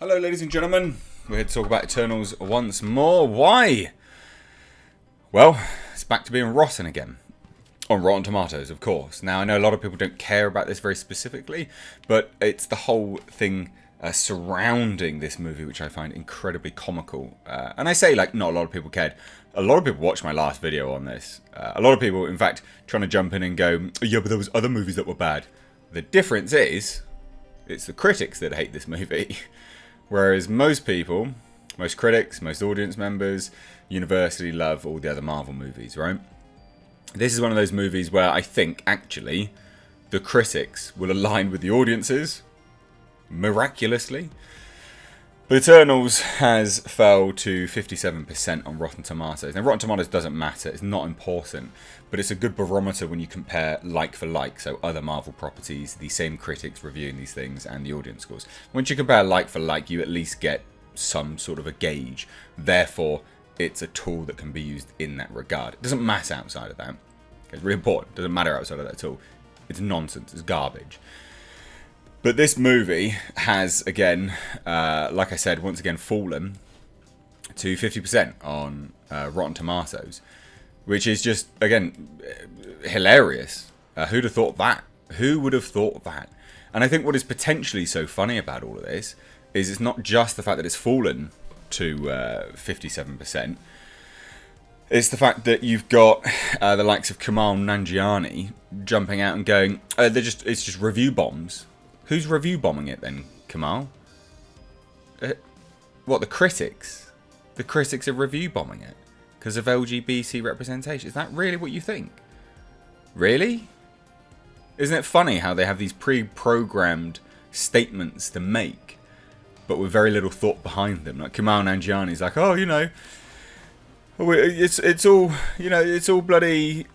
Hello, ladies and gentlemen. We're here to talk about Eternals once more. Why? Well, it's back to being rotten again. On Rotten Tomatoes, of course. Now, I know a lot of people don't care about this very specifically, but it's the whole thing surrounding this movie which I find incredibly comical. And I say, like, not a lot of people cared. A lot of people watched my last video on this. A lot of people, in fact, trying to jump in and go, yeah, but there was other movies that were bad. The difference is, it's the critics that hate this movie. Whereas most people, most critics, most audience members, universally love all the other Marvel movies, right? This is one of those movies where I think, actually, the critics will align with the audiences, miraculously. But Eternals has fell to 57% on Rotten Tomatoes. Now, Rotten Tomatoes doesn't matter, it's not important, but it's a good barometer when you compare like for like, so other Marvel properties, the same critics reviewing these things, and the audience scores. Once you compare like for like, you at least get some sort of a gauge. Therefore, it's a tool that can be used in that regard. It doesn't matter outside of that. It's really important. It doesn't matter outside of that at all. It's nonsense. It's garbage. But this movie has, again, like I said, once again fallen to 50% on Rotten Tomatoes, which is just, again, hilarious. Who'd have thought that? Who would have thought that? And I think what is potentially so funny about all of this is it's not just the fact that it's fallen to 57%. It's the fact that you've got the likes of Kamal Nanjiani jumping out and going, it's just review bombs. Who's review bombing it then, Kamal? What, the critics? The critics are review bombing it because of LGBT representation. Is that really what you think? Really? Isn't it funny how they have these pre-programmed statements to make, but with very little thought behind them? Like Kamal Nanjiani's like, oh, you know, it's all, you know, it's all bloody.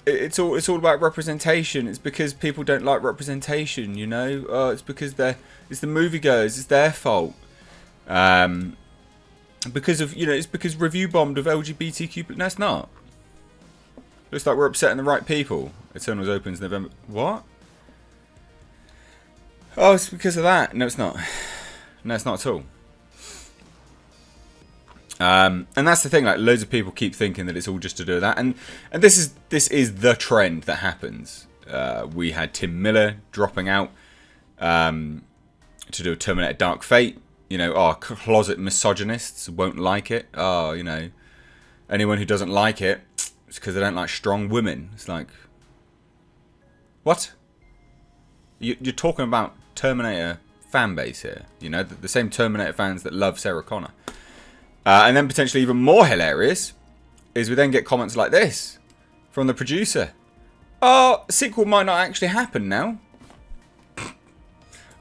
It's all about representation. It's because people don't like representation, you know. It's because it's the moviegoers. It's their fault. Because of, you know, it's because review bombed of LGBTQ. No, it's not. Looks like we're upsetting the right people. Eternals opens November. What? Oh, it's because of that. No, it's not. No, it's not at all. And that's the thing, like loads of people keep thinking that it's all just to do with that, and this is the trend that happens. We had Tim Miller dropping out to do a Terminator Dark Fate. You know, closet misogynists won't like it. Oh, you know, anyone who doesn't like it, it's because they don't like strong women. It's like, what? You're talking about Terminator fan base here. You know, the same Terminator fans that love Sarah Connor. And then potentially even more hilarious is we then get comments like this from the producer. Oh, sequel might not actually happen now.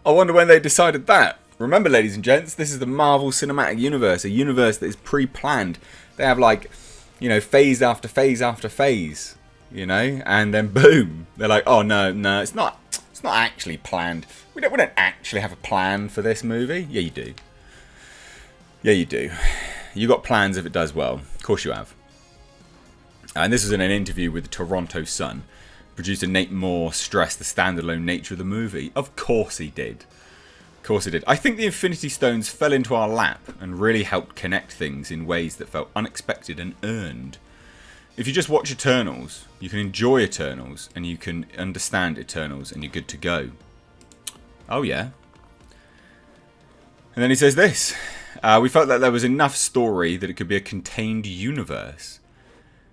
I wonder when they decided that. Remember, ladies and gents, this is the Marvel Cinematic Universe, a universe that is pre-planned. They have, like, you know, phase after phase after phase, you know, and then boom, they're like, oh no, it's not actually planned. We don't actually have a plan for this movie. Yeah, you do. Yeah, you do. You got plans if it does well. Of course you have. And this was in an interview with the Toronto Sun. Producer Nate Moore stressed the standalone nature of the movie. Of course he did. Of course he did. I think the Infinity Stones fell into our lap and really helped connect things in ways that felt unexpected and earned. If you just watch Eternals, you can enjoy Eternals and you can understand Eternals and you're good to go. Oh yeah. And then he says this. We felt that there was enough story that it could be a contained universe.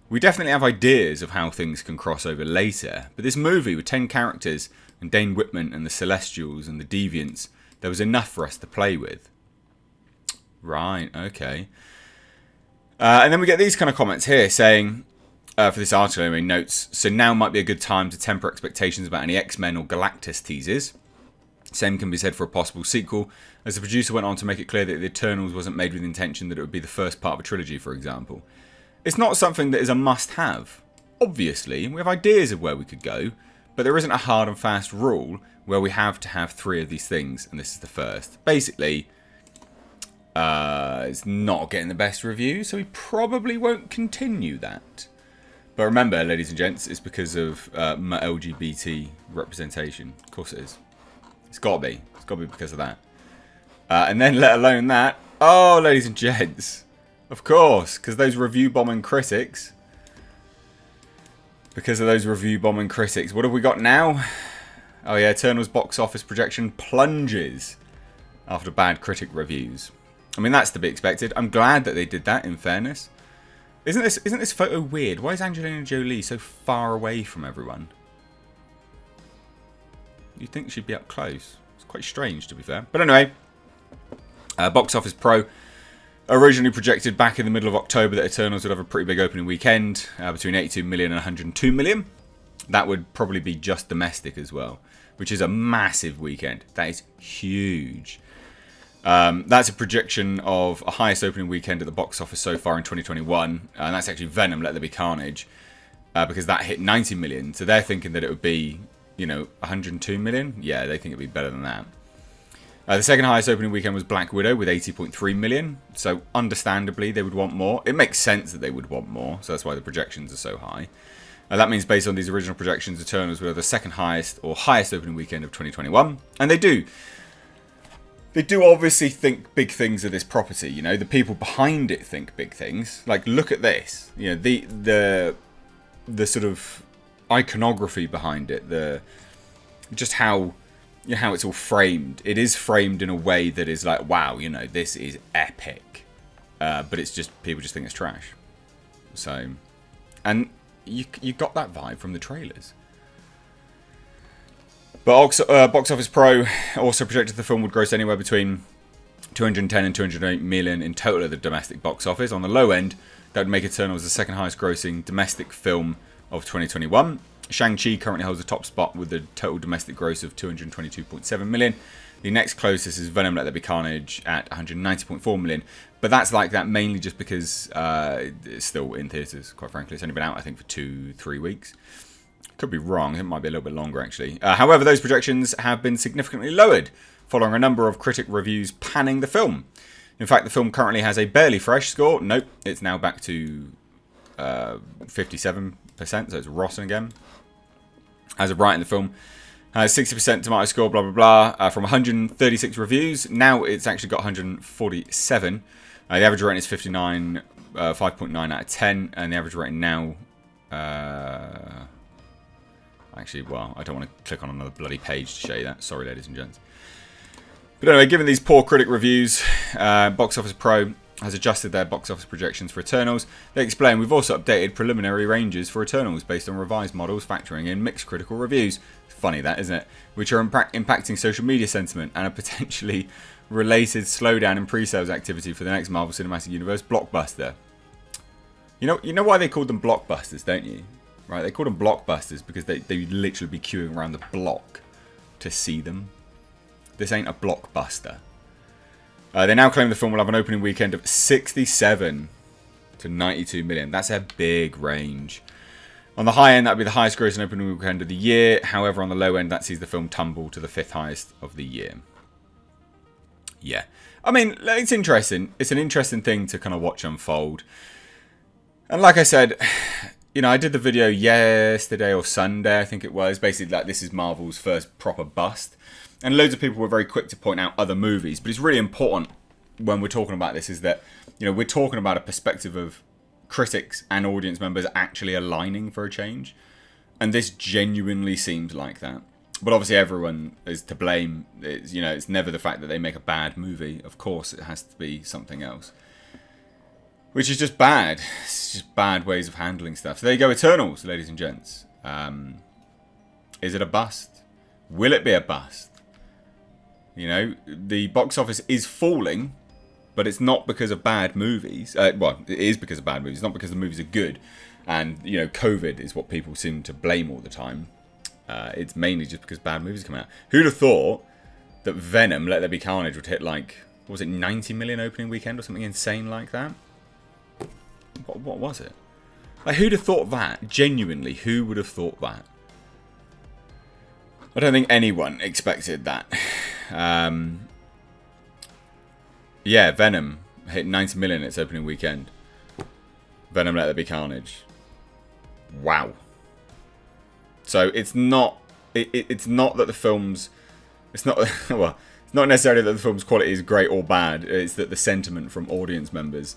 We definitely have ideas of how things can cross over later, but this movie with 10 characters and Dane Whitman and the Celestials and the Deviants, there was enough for us to play with. Right, okay. And then we get these kind of comments here saying, for this article anyway, notes, so now might be a good time to temper expectations about any X-Men or Galactus teasers. Same can be said for a possible sequel, as the producer went on to make it clear that The Eternals wasn't made with the intention that it would be the first part of a trilogy, for example. It's not something that is a must-have. Obviously, we have ideas of where we could go, but there isn't a hard and fast rule where we have to have 3 of these things, and this is the first. Basically, it's not getting the best reviews, so we probably won't continue that. But remember, ladies and gents, it's because of my LGBT representation. Of course it is. It's got to be. It's got to be because of that. And then let alone that, oh, ladies and gents, of course, because those review bombing critics, what have we got now? Oh yeah, Eternals box office projection plunges after bad critic reviews. I mean, that's to be expected. I'm glad that they did that, in fairness. Isn't this photo weird? Why is Angelina Jolie so far away from everyone? You'd think she'd be up close. It's quite strange, to be fair. But anyway, Box Office Pro originally projected back in the middle of October that Eternals would have a pretty big opening weekend, between 82 million and 102 million. That would probably be just domestic as well, which is a massive weekend. That is huge. That's a projection of a highest opening weekend at the box office so far in 2021, and that's actually Venom: Let There Be Carnage, because that hit 90 million. So they're thinking that it would be, 102 million. Yeah, they think it'd be better than that. The second highest opening weekend was Black Widow with 80.3 million. So understandably, they would want more. It makes sense that they would want more, so that's why the projections are so high. That means based on these original projections, Eternals would have the second highest or highest opening weekend of 2021, and they do. They do obviously think big things of this property. The people behind it think big things. Like, look at this. The sort of iconography behind it. Just how it's all framed. It is framed in a way that is like, wow, this is epic. But it's just people just think it's trash. So, and you got that vibe from the trailers. But Box Office Pro also projected the film would gross anywhere between 210 and 208 million in total at the domestic box office. On the low end, that would make Eternals the second highest grossing domestic film of 2021. Shang-Chi currently holds the top spot with a total domestic gross of 222.7 million. The next closest is Venom: Let There Be Carnage at 190.4 million. But that's like that mainly just because it's still in theatres, quite frankly. It's only been out, I think, for 2-3 weeks. Could be wrong. It might be a little bit longer, actually. However, those projections have been significantly lowered following a number of critic reviews panning the film. In fact, the film currently has a barely fresh score. Nope, it's now back to 57%, so it's rotten again. As of writing the film, 60% tomato score, blah, blah, blah, from 136 reviews. Now it's actually got 147. The average rating is 59, 5.9 out of 10, and the average rating now... Actually, well, I don't want to click on another bloody page to show you that. Sorry, ladies and gents. But anyway, given these poor critic reviews, Box Office Pro has adjusted their box office projections for Eternals. They explain, we've also updated preliminary ranges for Eternals based on revised models factoring in mixed critical reviews. It's funny that, isn't it? Which are impacting social media sentiment and a potentially related slowdown in pre-sales activity for the next Marvel Cinematic Universe blockbuster. You know why they called them blockbusters, don't you? Right, they called them blockbusters because they would literally be queuing around the block to see them. This ain't a blockbuster. They now claim the film will have an opening weekend of 67 to 92 million. That's a big range. On the high end, that would be the highest grossing opening weekend of the year. However, on the low end, that sees the film tumble to the 5th highest of the year. Yeah. I mean, it's interesting. It's an interesting thing to kind of watch unfold. And like I said... I did the video yesterday or Sunday, I think it was. Basically, like, this is Marvel's first proper bust. And loads of people were very quick to point out other movies. But it's really important when we're talking about this is that, we're talking about a perspective of critics and audience members actually aligning for a change. And this genuinely seems like that. But obviously everyone is to blame. It's never the fact that they make a bad movie. Of course, it has to be something else. Which is just bad. It's just bad ways of handling stuff. So there you go, Eternals, ladies and gents. Is it a bust? Will it be a bust? The box office is falling, but it's not because of bad movies. Well, it is because of bad movies. It's not because the movies are good. And, COVID is what people seem to blame all the time. It's mainly just because bad movies come out. Who'd have thought that Venom, Let There Be Carnage, would hit, like, what was it, 90 million opening weekend or something insane like that? What was it? Like, who'd have thought that? Genuinely, who would have thought that? I don't think anyone expected that. Yeah, Venom hit 90 million its opening weekend. Venom: Let There Be Carnage. Wow. So it's not. It's not that the films. It's not. Well, It's not necessarily that the film's quality is great or bad. It's that the sentiment from audience members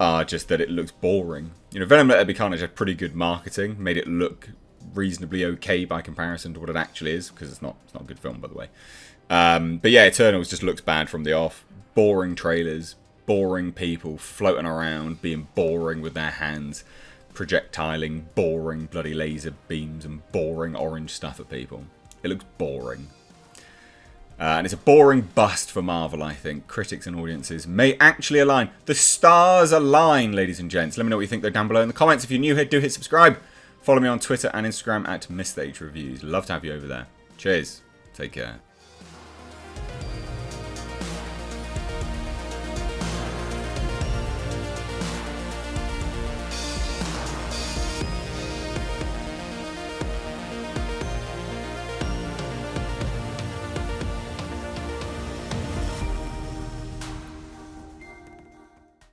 are just that it looks boring. You know, Venom Let There Be Carnage had pretty good marketing, made it look reasonably okay by comparison to what it actually is, because it's not a good film, by the way. But yeah, Eternals just looks bad from the off. Boring trailers, boring people floating around, being boring with their hands, projectiling boring bloody laser beams and boring orange stuff at people. It looks boring. And it's a boring bust for Marvel, I think. Critics and audiences may actually align. The stars align, ladies and gents. Let me know what you think though down below in the comments. If you're new here, do hit subscribe. Follow me on Twitter and Instagram at MrHReviews. Love to have you over there. Cheers. Take care.